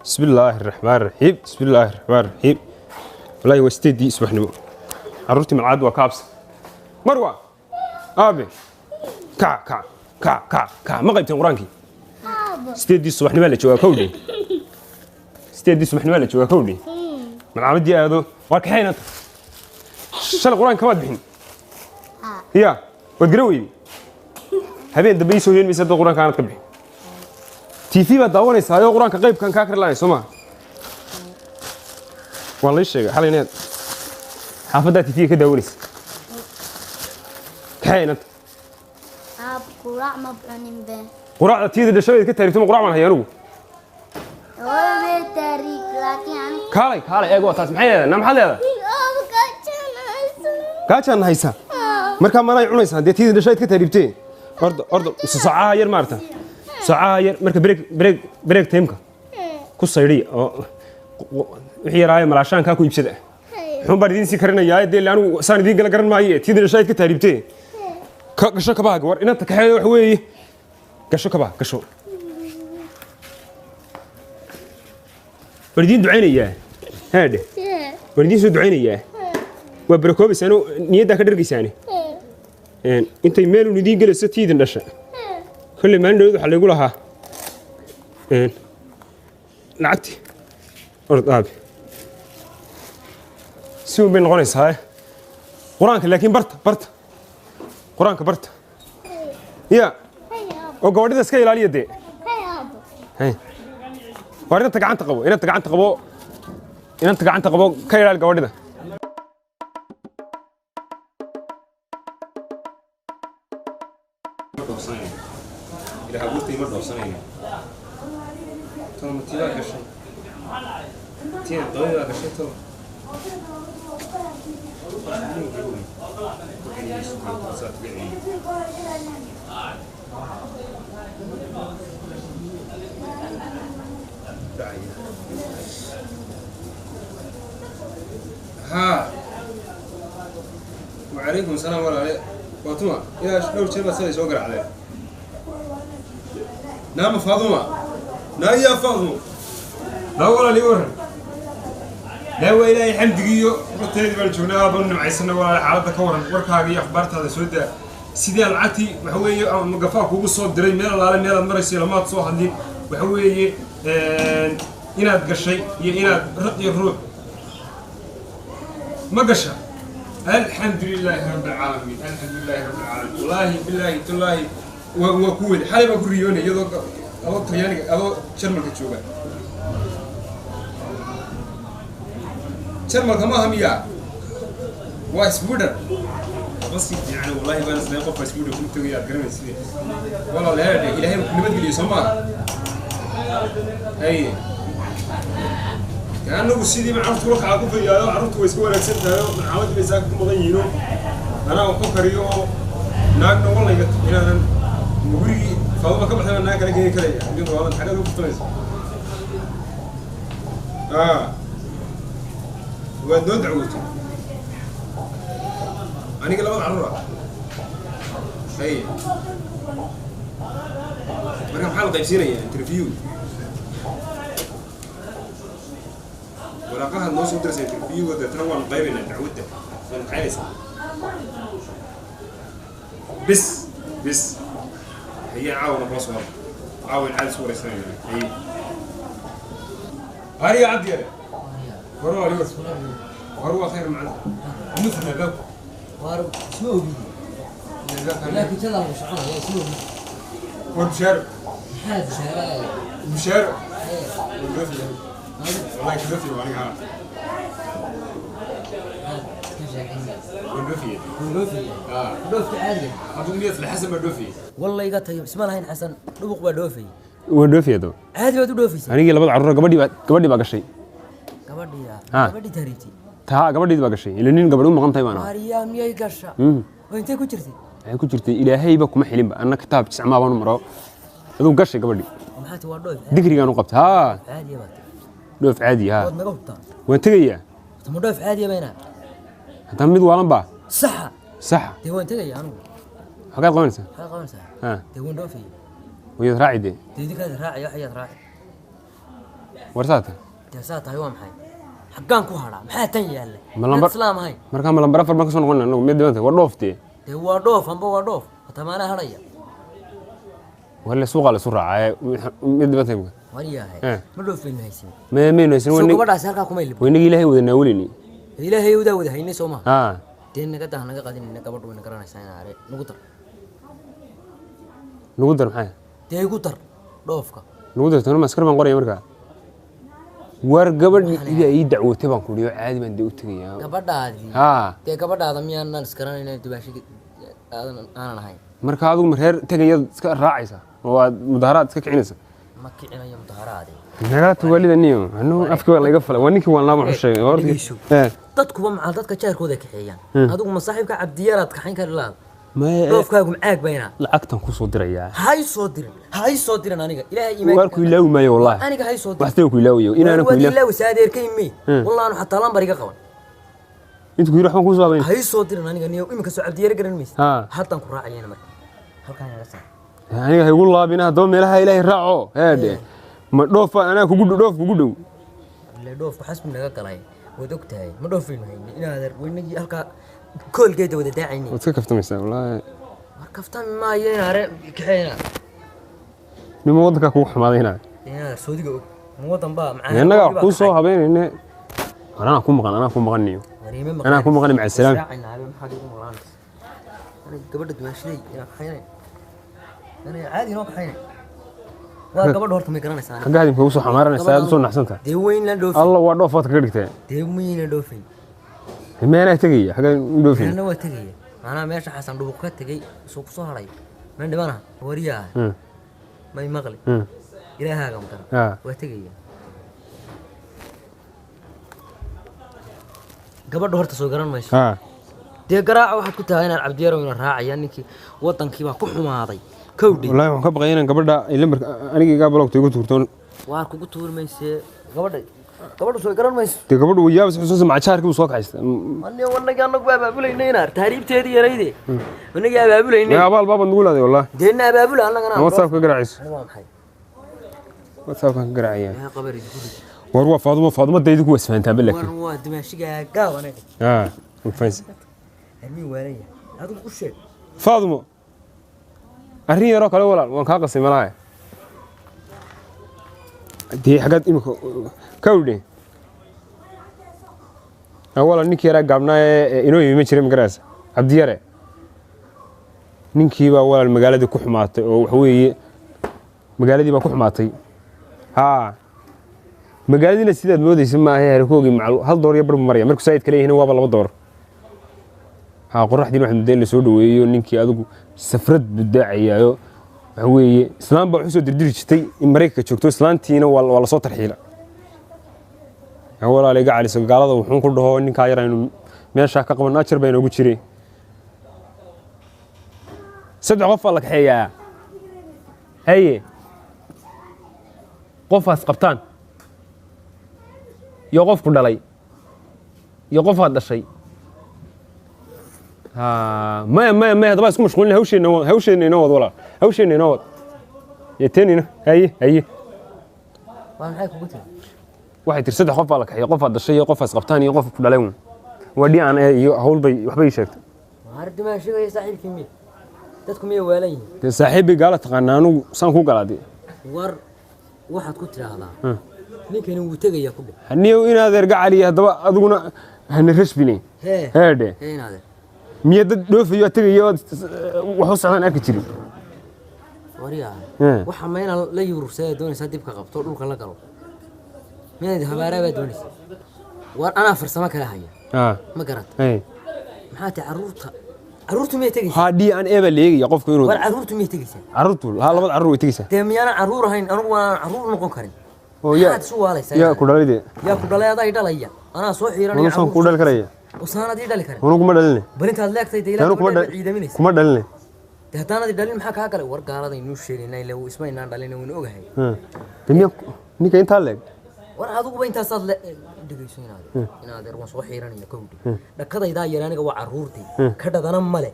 بسم الله الرحمن الرحيم بسم الله الرحمن الرحيم والله وستدي سبحني عرفتي من العاد وكابس مروة أبي كع ما قيبتين قرانكي ستدي سبحني مالك جوا كودي ستدي سبحني مالك جوا كودي من عمدي هذا وارك حين أنت شل قران كمان بحين هي وتقروي هبين دبي سوين بيسد قران كانت كبحين تيفي بدأوني هذا قرآن كغيب كان كاكر لا يسمع والله الشيء حاليا حافظة تيفي كده ونس كائنات قراء ما بعنين به قراء تيجي ده شوية كده تريتم قراء من هيانو ولا من تاريخ لكن كالي إيه قوة تسمعي نام حد هذا كاتشان هيسا مركب ما يعون هيسا ده تيجي ده شوية كده تريتين أرض ساعة ير مارتا ساعة مركب بريك تيمك كوسيري وحي راي ملاشان كاكو يبسده حون باردين سي كرنا يا دي لانو سان دي قال قرن ماي تيدر شايد كتاريبتي كشو كباغ ور انت كخاي wax weeye gasho kaba gasho باردين ducaynaya haade باردين soo ducaynaya waa barkoobis anu niyada ka dhargaysaani intay meel u nidin galayso tiidin dhasha كل ما عنده يروح يقول لها لعبتي أرض أبي سوي بين غنيس هاي قرانك لكن برت قرانك برت يا وقعد ده سكيل على يدي هاي وارد أنت قاعد تقبو إن أنت قاعد تقبو كيل على القعد ده إلى هقولتي مرة وصنعنا توم تيلا كشيء تين ضوية كشيء توم ها وعليكم السلام ولا عليك واتما يا لو شيء بس يسوق عليه نعم فاطمة لا يا فاطمة لا ولا لي ورن لا وإلهي حمدقيو قلت بالجونا بن معيسنا ولا حالتك ورن وركاغي أخبارت هذا سودا سيدي العتي وحوي مقفاك وقصود دري ميل العالم ميل المرسي لما تصوح دي وحوي إناد قشي إناد رقي الروح ما قشة الحمد لله رب العالمين الحمد لله رب العالمين والله بالله تالله وكود حالي ما كوريوني يدو أو طياني أو شرمك تشوفه شرمك ما هم يا واسبودر بس يعني والله بنا سنقف اسبودر كنت يا كريم سني والله لا إلهي ما كل بدي سما هاي كأنه بسيدي ما عرفت لك عقوف يا عرفت ويسكور أكسنت من عود بيساك مضيينه أنا وفكر يوم ناقنا والله يقول أنا مقولي فاضل كم حنا ناكل كذي كذي عندنا والله حاجة لو كفتناش ودود عوتي أنا قلت له عرّة أي مركب حلقة يصير انترفيو ولاقاها الناس ودرس انترفيو وده تروى الغيب إنه تعوده فنحيس بس هي عاون بصور عاون على صورة سنين هي هاي عبد يا وروى اليوم وروى خير معنا مثل ذاك وارو شنو بيجي لكن تلا مش عارف شنو والمشارع هذا شارع المشارع والله كذبتي وعليك هذا والدوفي دوفي عادي أبو ميت الحسن بالدوفي والله يقطع اسمه الحين حسن دوق بدوفي والدوفي هذا عادي بدو دوفي أنا قلت لبض عرّة قبدي باقي شيء قبدي تريتي تها قبدي باقي شيء لأنين قبلهم مقام تايمان ماريا مية قرشة وأنت كنترتي أنا كنترتي إلهي بكم حلم بقى أنا كتاب تسعة ما بانو مرة هذو قرشة قبدي محاتي وردوف ذكري كانوا قبت ها عادي بات دوف عادي ها ودنا قبطة وأنت جاية ثم دوف عادي بينا أنت ميد والله بقى صح تي وين تجي أنا حقات قوانسة ها تي وين دوفي ويا راعي دي تي كذا راعي حياة راعي ورثاته تاسات هاي وام حي حقان كو هرا ما تن ياله ما لمبر اسلام هاي marka ma lambar afar ma ka soo noqon annagu mid dibanta war dhooftee دي waa dhoof amba waa dhoof tamaana haraya wala suuqa la soo raacay mid dibanta imka wariyahay ma dhoofin haysin ma meynaysan soo wani gabadhaas halka kuma ilib wani ilaahay wadana walini ilaahay wada wada haynay Soomaa ha deen naga dah naga qadin gabadhu way garanaysaa in aare nugu dar maxay dee igu dar dhoofka nugu dar tan ma askar baan qoraya marka war gabadh ii dacwatay baan ku dhiyo caadi baan u tagayaa gabadhaadi ha dee gabadhaada miyaan iskaranayna dibaashi aanan ahayn marka adigu mareer tagayad iska raacaysa oo aad mudaharaad iska kicinaysa ma kicinayo mudaharaadi naga tuwalida niyo anu afka la iga falay waa ninkii waan laaba xushay horti dadkuba macal dadka jaarkooda kaxeeyaan adigu ma saaxiibka cabdiyaraad kaxayn kari laad ma dhoofkaagu macaag bayna lacagtan ku soo dirayaa hay soo diran aniga ilaahay iimaan war ku ilaawi maayo wallahi aniga hay soo diran waxtay ku ilaawiyo inaana ku ilaawi saadeerkay mi wallahi hatta lambar iga qaban inta ku yiraahdo ku soo habeyn hay soo diran aniga niyo imika soo cabdiyar garan maysa haatan ku raacayna marka halkaan yaga saa aniga hay ugu laabina doo meelaha ilaahay raaco heede ma dhoofa anaa kugu dhow le dhoofku xasbi naga galay wad ogtahay ma dhoofin inaad weynigi halka koolgeeda wada daacayni wad ka kaftamaysaa wallahi war kaftan ma yeena kaxeena nimo wadanka ku xumaadayna inaad soodiga og wadan baa macaan inaga ku soo habeynayna anaa ku maqan niyo anaa ku maqan maca salaam gabadha dumaashay yaa xaynay ana caadi noo kaxaynay waa gabadh horta ma garanaysaa xagga hadin ku soo xamaaranaysaa aad soo naxsanta dee weyn la dhoofin Allah waa dhoofaad ka dhigtay dee weyn la dhoofin meena tagay xagga dhoofin ana waa tagay ana meesha xasan dhuuq ka tagay soo ku soo haray ma dhibana wariyaa may maqli ilaahaga maqan waa tagay gabadh horta soo garan mayso dee garaaca waxaad ku tahay inaad cabdiyaro ina raacaya ninkii wadankii baa ku xumaaday kowdhi wallahi waxaan ka baqay inaan gabadha lambar aniga iga blockto igu tuurtoon waa kugu tuurmaysay gabadha soo garan mayso dee gabadhu way yaabis xusuus macaarkii uu soo kaxaysta anna wanaga anagu abaabulayna inaar taariibteedii yarayde wanaga abaabulayna ya abaal baabad nugu laaday wallahi deena abaabula annagana WhatsApp ka garaacis waa maxay WhatsApp ka garaacaya ya qabari war waa Faaduma daydu ku wasfaantaa balak war waa dimaashiga gaawana ma fahansi armi waaraya adigu u sheeg Faaduma arrin yaro kale walaal waan ka qasay malaay dii xagad imika kawdhe awala ninkii yara gaabnaa inoo yimi jiray magaraas cabdiyare ninkii baa walaal magaaladii ku xumaatay oo wax weeye magaaladii baa ku xumaatay magaaladiina sidaad moodaysa ma aha harkoogi hal door iyo bar maraya markuu saayid kale yahay waaba laba door qoraxdiina wax muddo la soo dhaweeyo ninkii adigu safrad budaacayo waxa weeye islaam baa wuxuu soo dirdiri jirtay in Mareykanka joogto islaantiina waa la soo tarxiila walaal iga caliso gaalada wuxuu ku dhaho ninka yar inuu meesha ka qaban ajar baa inoogu jiray saddex qof la kaxeeyaa haye qofaas qabtaan iyo qof ku dhalay iyo qof aad dhashay ما هذا بس مش قلنا هوشين نوض ولا هوشين نوض يتنينا هي waan maxay kugu tiri waxay tir saddex qof baa la kaxay qof aad dhashay qof as qabtaan iyo qof ku dhaleyn wadii aan iyo hawl bay waxbay sheegtay har dimaashiga saaxiibkii mi dadku miyay waalayeen saaxiibi gaala taqaanaanu san ku galaaday war waxaad ku tiraahdaa ninkani wuu tagaya ku dhig haniyo inaad erga cali hadaba adiguna hana rashbinay heede inaad miyad dhoofiyo tagayo wax u socdaan arki jirin wariyaa waxa meena la yurursay doonaysa dib ka qabto dhulka la galo meena habaaraba doonaysa war ana farsamo kala haya ma garat maxaa ta caruurtu miyay tagaysaa haddii aan eeba leeyahay qofku inuu war caruurtu miyay tagaysaa caruurtu labad caruur way tagaysaa dee miyana caruur ahayn anigu waan caruur noqon karin oo yaa ku dhalay yaa ku dhalay aday dhalaya anaa soo xiiranaya caruur ku dhal karaya وساندي دالي كره ونو kuma dhalin barinta aad leegtay deelaan kuma dhalin haddaanadi dhalin maxaa kaa galay war gaalada inuu sheegaynaa ilaa uu ismaynaan dhalin uu ogahay ninka inta leeg war adigu ba intaas aad dhigayso inaad erwan soo xiiranaya kowdi dhakadayda yaraaniga waa caruurtii ka dhadana male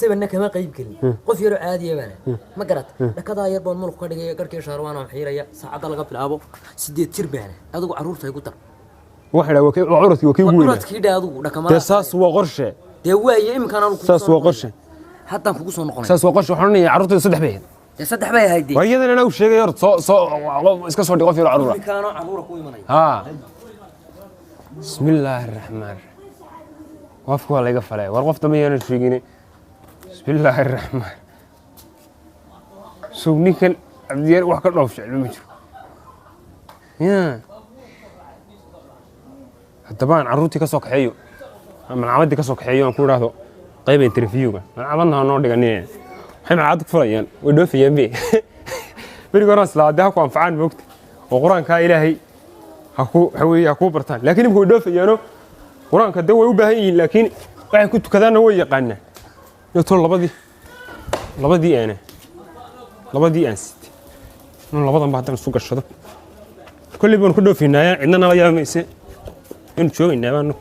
seban kama qayb gelin qof yaro caadi ah bana ma garad dhakada yar baan mulku ka dhigay garkii shaarwaan aan xiiraya saacada laga bilaabo 8 jir bana adigu caruurta ay ku dar waxa la wakay curadkii wakay weyn curadkii dhaadu dhakama saas waa qorshe waaye imkaan aan ku saas waa qorshe haddaan kugu soo noqonay saas waa qorshe waxaan leeyahay caruurta 3 bay saddex bay haydi waayadana ana u sheegay hor soo iska soo dhigo fiiro caruura imkaan caruura ku imanay ha bismillaahir rahmaanir qofku waa laga falay war qof dameeyana sheegine bismillaahir rahmaan soo ninkan abdiyeer wax ka dhoof jecel ma jiro طبعا عروتي كسو كخيو من عمدي كسو كخيو ان كوراهدو قيب انترفيوغا من عمدنا نو دغني waxay macad ku fulayaan way dhoofiyeen bi birigoona salaadaha ku anfacaan moogta oo quraanka ilaahay ha ku bartaan laakiin imku dhoofiyaano quraanka dad way u baahan yihiin laakiin waxay ku tukadaan way yaqaanaan yoto labadii aan sit no labadan ba hadan isku gashado kulli baan ku dhoofinaa cidna nala yaamayse in joogayna baanu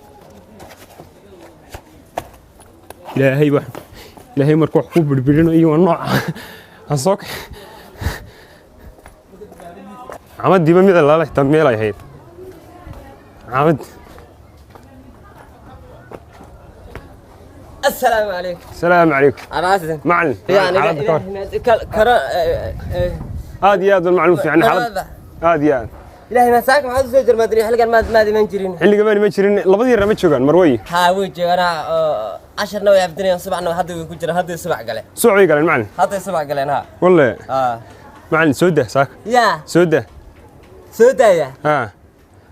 ilaahay markuu wax ku birbirino iyo nooca asoo عمد دي بميل الله تميل هي عمد السلام عليكم السلام عليكم عراسة معلم يعني هذه هذا المعلومة يعني حرب هذه يعني إلهي مساك ما حد سجل ما أدري حلقة ما دي منجرين ما جرين لبضي رمت شوغان مروي ها وجه أنا 10 نوع يبدني 7 نوع هذا يكون هذا 7 قلة سوعي قال المعلم هذا 7 قلة ها والله معلم سودة ساك يا سودة يا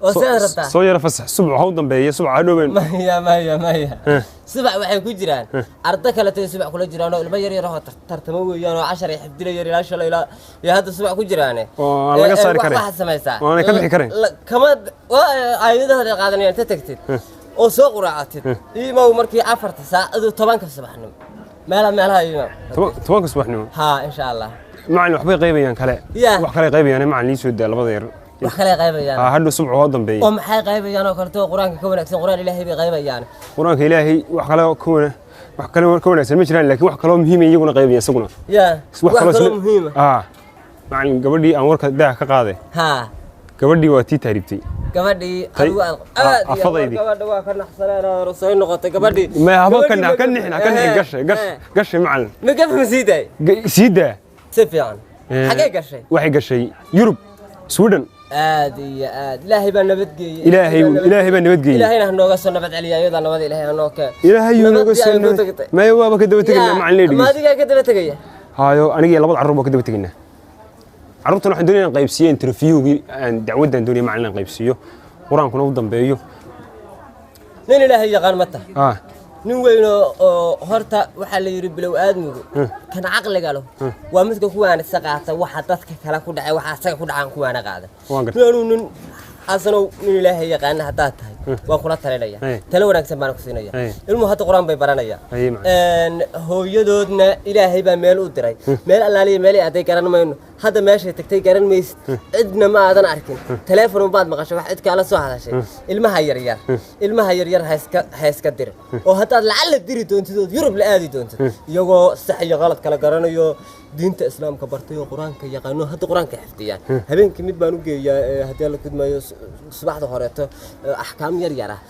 وسيرته صوير فسح صبح هودن بيه صبح هدوبين ما هي صبح waxay ku jiraan arda kale tay صبح kula jiraan oo ilma yar yar oo tartamo weeyaan oo 10 ay xifdila yar ilaa shalay ilaa hadda صبح ku jiraan oo laga saari karay waxa sameeysaa oo ka bixi karay kama ayadaha qaadanayaan ta tagtid oo soo quraacatid iimaw markii 4 saacad 10 subaxnimo meelaha iimaw 10 subaxnimo ha insha Allah macallin waxbay qaybiyaan kale wax kale qaybiyaan macallin soo daa labada yar wax kale qaybayaan hadda subax oo dambeeyay oo maxay qaybayaan oo kale quraanka ka wanaagsan quraan ilaahay bay qaybayaan quraanka ilaahay wax kale ka wanaagsan ma jiraan laakiin wax kale oo muhiim ah iyaguna qaybayaan isaguna wax kale muhiim macallin gabadhii aan warka daa ka qaaday gabadhii waa tii taaribtay gabadhii gabadha waa ka naxsanaa rasuul noqotay gabadhii ma haba ka nixin gashay macallin ma gabadh siida si fiican xagee gashay waxay gashay Yurub Sweden aad ilaahay baa nabadgeeyay ilaahay baa nabadgeeyay ilaahayna nooga soo nabad celiya ayada nabad ilaahay anoo ka ilaahay nooga soo nabad ma waaba ka daba tagaynaa macallin ma adiga ka daba tagaya haayo aniga labada carruur baa ka daba tagaynaa carruurtan waxaan doonayaa in qaybsiyo interviewgi aan dacwadan doonaya macallin qaybsiyo quraankuna u dambeeyo nin ilaahay yaqaan mata nin weyn oo horta waxa la yiri bilow aadmigu kan aqliga leh waa midka ku waana saqaata waxa dadka kala ku dhacay waxa asaga ku dhacaan ku waana qaada nin asano nin ilaahay yaqaan hadaa tahay waa kula talinaya talo wanaagsan baan ku siinaya ilmu hadda quraan bay baranaya hooyadoodna ilaahay baa meel u diray meel allaaliye meel ay garan mayno hadda meeshay tagtay garan maysid cidna ma aadan arkin telefoon baad maqashay wax cid kala soo hadashay ilmaha yaryar hayska dir oo hadda lacala diri doontid Yurub la aadi doontid iyagoo sax iyo qalad kala garanayo diinta islaamka bartay oo quraanka yaqaano hadda quraanka xifdiyaan habeenkii mid baan u geeyaa hadii la kudmayo subaxda horeeto ahkaam yar yar ah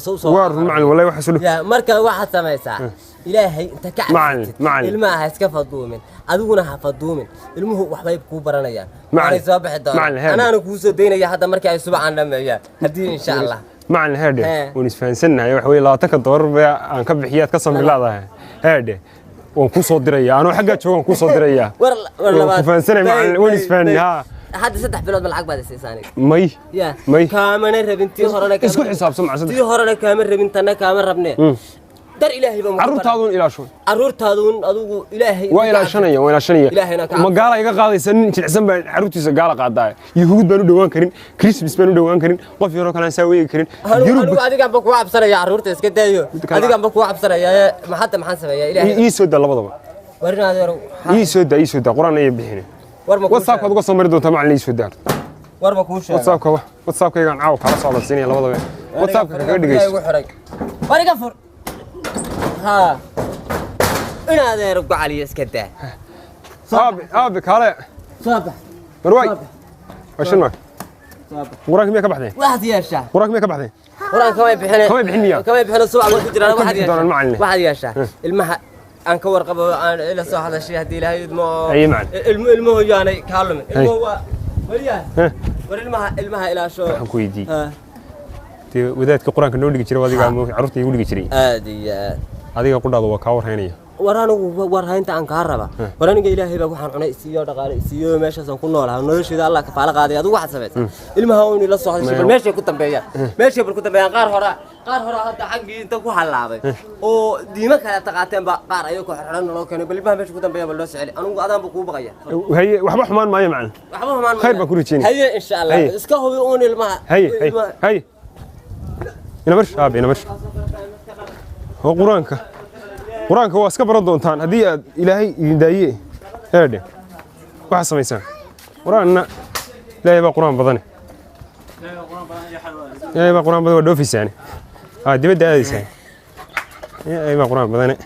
soo waar macallin wallahi waxa sulu marka waxa sameeysaa ilaahay inta ka cabsatid ilmaha iska faduumin adiguna ha faduumin ilmuhu waxbay ku baranayaan waxay soo bixi doonaan anaana ku soo deynaya hadda markii ay subaxan dhameeyaan hadii insha Allah macallin heerde ونسفانسناhay wax way $20 aan ka bixiyaad ka samilaadahay heerde waan ku soo diraya anoo xagga joogan ku soo diraya war ku faansanay macallin ونسفانها hadda 3 bilood ma lacag baad siisaanay may kaamana rabintii horena isku xisaabsan macallin tii horena kaama rabintana kaama rabnee dar ilaahay baa carruurtaadun ilaasho carruurtaadun adigu ilaahay waa ilaashanaya ma gaala iga qaadaysan nin jilicsan baa carruurtiisa gaala qaadaa yahuud baan u dhawaan karin Christmas baan u dhawaan karin qof yaro kale aan saa weegi karin Yurub adiga ba ku cabsanaya carruurta iska daayo adiga ba ku cabsanaya maxaan sameeyaa ilaahay ii soo daa labadaba warinaad yaro ii soo daa quraan ay bixin WhatsApp aad uga soo mari doontaa macallin ii soo daa warba kuu sheegay whatsappkaygaan caaw kala socda siinaya labadaba whatsappka kaga dhigayso wariga fur ها انا هذا رجع علي اسكته ابي كاله صباح مرواي وشن معك وراك مية كبحدين واحد ياشا وراك مية كبحدين وراك كمان بحنا كمان بحنا السوق ما تجري واحد ياشا واحد ياشا المها أنك ورقة إلى صح هذا الشيء هدي له يدمو أي معنى المه يعني كلام المه وليا المها إلى شو كويدي وذاتك القرآن كنقول لك شيء وهذه عرفتي يقول لك شيء هذه قلنا هذا وكاور هنية ورانا ورها أنت عن كهرباء ورانا جاي إلهي بقى وحنا نسيو دقاري سيو ماشي سنكون ولا نرش إذا الله كفالة قاضي هذا واحد سبت المها هون إلى صح الشيء ماشي كنت بيان ماشي كنت بيان قار هرا هذا حقي أنت كوه حلابي أو ديمك هذا تقاتين بقار أيوك حرنا لو كانوا بلي ماشي كنت بيان بلوس علي أنا قاعد بقول بقية وهي وحبا حمان ما يمعن وحبا حمان خير بكون شيء هي إن شاء الله اسكهوا يقون الماء هي هنا برش أبي هنا برش هو قرآنك هو أسكب ردون تان هدي إلهي يدايه هذا واحد سميسان قرآننا لا يبقى قرآن بضني لا يبقى قرآن بضني ودوفيس يعني دي بدي هذه سان يبقى قرآن بضني